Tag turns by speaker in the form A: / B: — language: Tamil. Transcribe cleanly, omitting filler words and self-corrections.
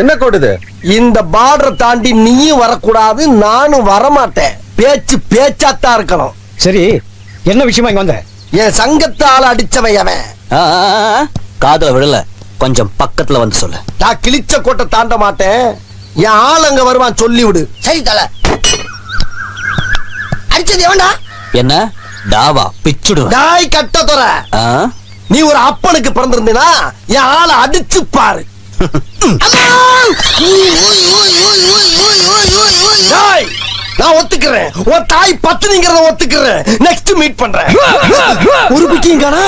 A: என்ன கோடுது?
B: இந்த பார்டரை தாண்டி நீயும் வரக்கூடாது, நானும் வரமாட்டேன். பேச்சு பேச்சாத்தான் இருக்கணும்.
C: சரி, என்ன விஷயமா இங்க வந்த?
B: என் சங்கத்தால அடிச்சவன் அவன்.
D: காதுல விடல, கொஞ்சம் பக்கத்துல வந்து சொல்லு.
B: நான் கிழிச்ச கோட்டை தாண்ட மாட்டேன். என் ஆள் அங்க வருவான், சொல்லி விடு.
E: சரி தல. அடிச்சது எவன்டா?
D: என்ன டாவா பிச்சுடு
B: டாய் கட்ட தொற. நீ ஒரு அப்பனுக்கு பிறந்திருந்தீனா என் ஆளை அடிச்சு பாரு. நான் ஒத்துக்கிறேன், உன் தாய் பத்துனிங்கிறத ஒத்துக்கிறேன். நெக்ஸ்ட் மீட் பண்றேன். ஒரு பிக்கிங் காணா.